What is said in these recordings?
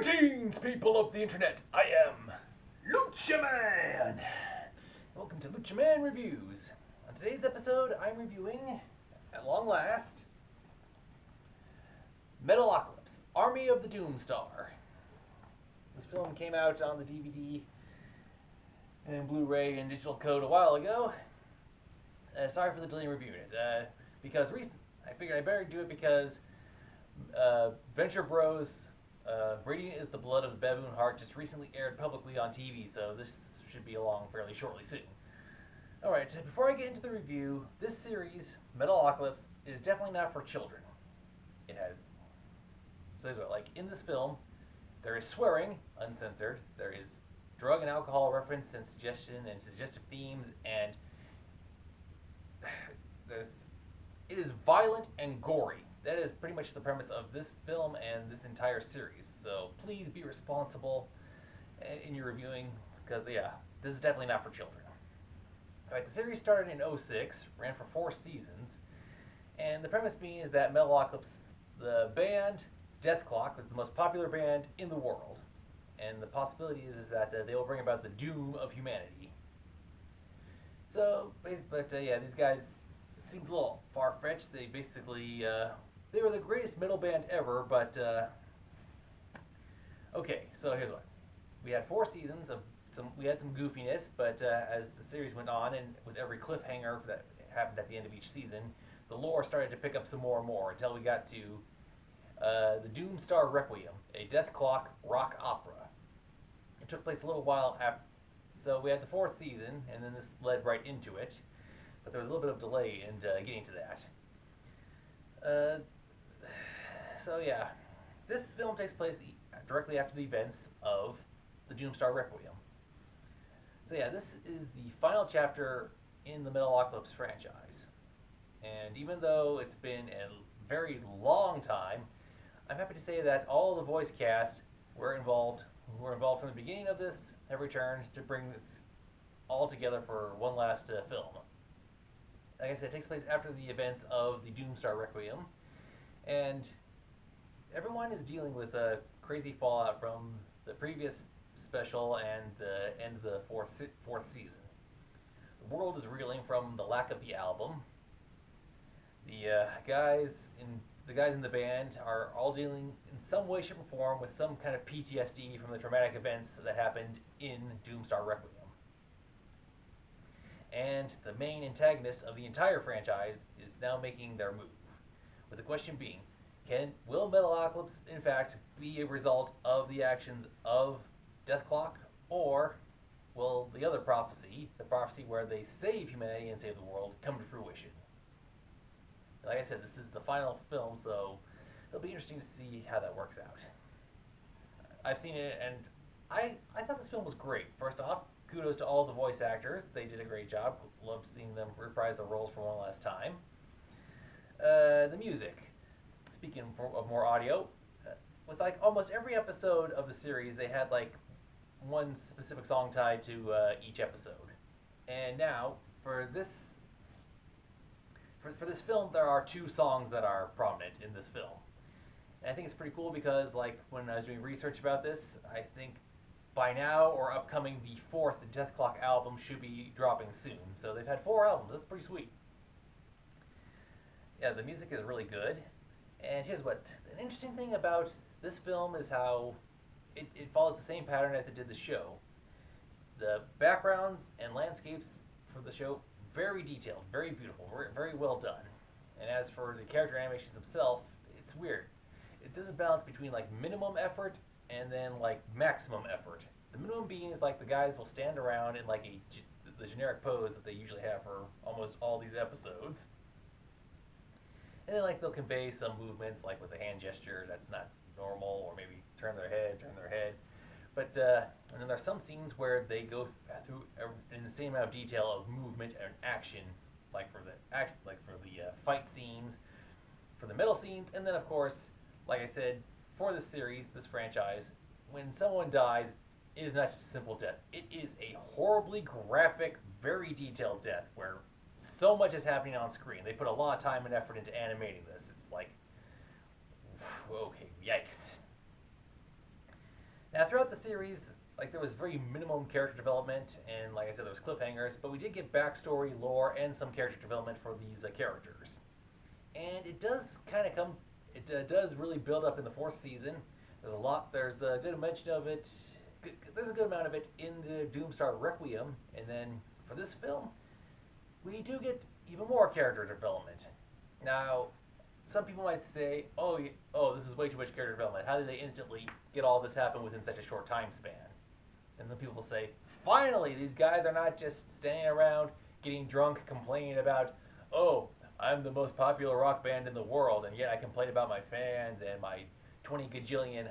Greetings, people of the internet. I am LUCHA MAN. Welcome to LUCHA MAN Reviews. On today's episode, I'm reviewing, at long last, Metalocalypse Army of the Doomstar. This film came out on the DVD and Blu-ray and digital code a while ago. Sorry for the delay in reviewing it. I figured I better do it because Venture Bros. Radiant is the Blood of the Baboon Heart just recently aired publicly on TV, so this should be along fairly shortly soon. Alright, before I get into the review, this series, Metalocalypse, is definitely not for children. It has... So here's what, like, in this film, there is swearing, uncensored, there is drug and alcohol reference and suggestion and suggestive themes, and it is violent and gory. That is pretty much the premise of this film and this entire series. So please be responsible in your reviewing, because yeah, this is definitely not for children. Alright, the series started in 2006, ran for 4 seasons, and the premise being is that Metalocalypse, the band Death Clock, was the most popular band in the world. And the possibility is that they will bring about the doom of humanity. So, yeah, these guys, it seemed a little far-fetched. They basically, they were the greatest metal band ever, but, okay, so here's what. We had 4 seasons of we had some goofiness, but as the series went on, and with every cliffhanger that happened at the end of each season, the lore started to pick up some more and more, until we got to the Doomstar Requiem, a Death Clock rock opera. It took place a little while after, so we had the 4th season, and then this led right into it, but there was a little bit of delay in getting to that. So yeah, this film takes place directly after the events of the Doomstar Requiem. So yeah, this is the final chapter in the Metalocalypse franchise. And even though it's been a very long time, I'm happy to say that all the voice cast who were involved from the beginning of this have returned to bring this all together for one last film. Like I said, it takes place after the events of the Doomstar Requiem, and everyone is dealing with a crazy fallout from the previous special and the end of the fourth season. The world is reeling from the lack of the album. The guys in the band are all dealing in some way, shape, or form with some kind of PTSD from the traumatic events that happened in Doomstar Requiem. And the main antagonist of the entire franchise is now making their move, with the question being, will Metalocalypse in fact be a result of the actions of Death Clock, or will the other prophecy, the prophecy where they save humanity and save the world, come to fruition? Like I said, this is the final film, so it'll be interesting to see how that works out. I've seen it, and I thought this film was great. First off, kudos to all the voice actors. They did a great job. Loved seeing them reprise their roles for one last time. The music. Speaking of more audio, with like almost every episode of the series, they had like one specific song tied to each episode. And now, for this film, there are 2 songs that are prominent in this film. And I think it's pretty cool because, like, when I was doing research about this, I think by now or upcoming, the 4th Death Clock album should be dropping soon. So they've had 4 albums. That's pretty sweet. Yeah, the music is really good. And here's what, an interesting thing about this film is how it follows the same pattern as it did the show. The backgrounds and landscapes for the show, very detailed, very beautiful, very well done. And as for the character animations themselves, it's weird. It doesn't balance between like minimum effort and then like maximum effort. The minimum being is like the guys will stand around in like the generic pose that they usually have for almost all these episodes. And then like they'll convey some movements like with a hand gesture that's not normal, or maybe turn their head. But and then there's some scenes where they go through in the same amount of detail of movement and action, like for the fight scenes, for the metal scenes, and then of course, like I said, for this series, this franchise, when someone dies, it is not just a simple death. It is a horribly graphic, very detailed death where so much is happening on screen. They put a lot of time and effort into animating this. It's like, okay, yikes. Now, throughout the series, like there was very minimum character development, and like I said, there was cliffhangers, but we did get backstory, lore, and some character development for these characters. And it does kind of come, it does really build up in the fourth season. There's a lot, there's a good mention of it, there's a good amount of it in the Doomstar Requiem, and then for this film, we do get even more character development. Now, some people might say, oh, this is way too much character development. How did they instantly get all this happen within such a short time span? And some people will say, finally, these guys are not just standing around getting drunk complaining about, oh, I'm the most popular rock band in the world, and yet I complain about my fans and my 20 gajillion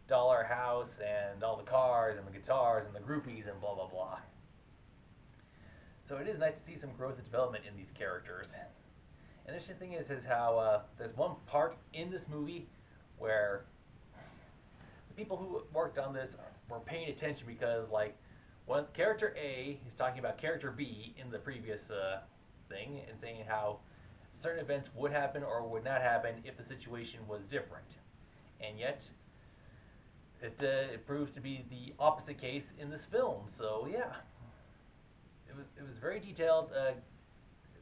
dollar house and all the cars and the guitars and the groupies and blah, blah, blah. So it is nice to see some growth and development in these characters. And the interesting thing is how there's one part in this movie where the people who worked on this were paying attention because, like, one character A is talking about character B in the previous thing and saying how certain events would happen or would not happen if the situation was different. And yet, it proves to be the opposite case in this film. So, yeah. It was very detailed.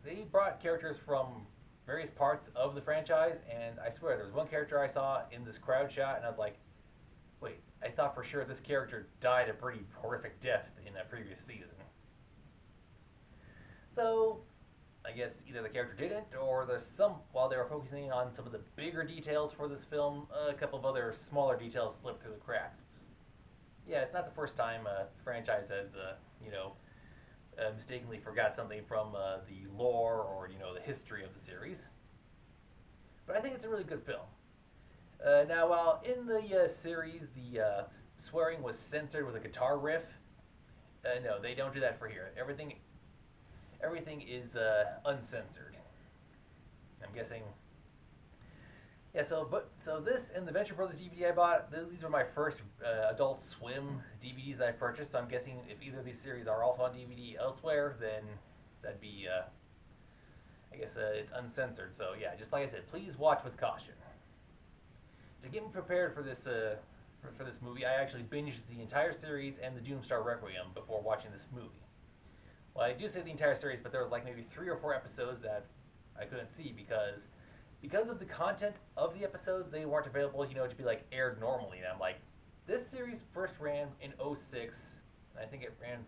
They brought characters from various parts of the franchise, and I swear there was one character I saw in this crowd shot, and I was like, wait, I thought for sure this character died a pretty horrific death in that previous season. So, I guess either the character didn't, or there's some, while they were focusing on some of the bigger details for this film, a couple of other smaller details slipped through the cracks. Yeah, it's not the first time a franchise has, mistakenly forgot something from the lore or the history of the series. But I think it's a really good film. Now, while in the series the swearing was censored with a guitar riff, no, they don't do that for here. Everything is uncensored. I'm guessing. Yeah, so this and the Venture Brothers DVD I bought, these were my first Adult Swim DVDs I purchased. So I'm guessing if either of these series are also on DVD elsewhere, then that'd be, I guess it's uncensored. So yeah, just like I said, please watch with caution. To get me prepared for this for this movie, I actually binged the entire series and the Doomstar Requiem before watching this movie. Well, I do say the entire series, but there was like maybe 3 or 4 episodes that I couldn't see because of the content of the episodes, they weren't available, to be like aired normally. And I'm like, this series first ran in '06. I think it ran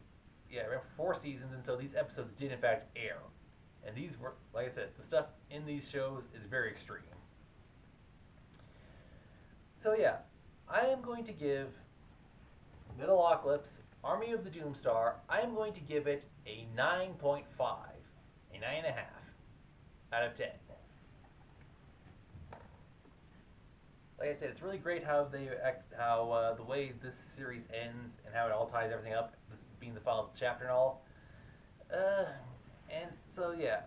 for 4 seasons, and so these episodes did in fact air. And these were, like I said, the stuff in these shows is very extreme. So yeah, I am going to give Metalocalypse Army of the Doomstar, I am going to give it a 9.5, a 9.5 out of 10. Like I said, it's really great how the way this series ends and how it all ties everything up. This being the final chapter and all. And so yeah,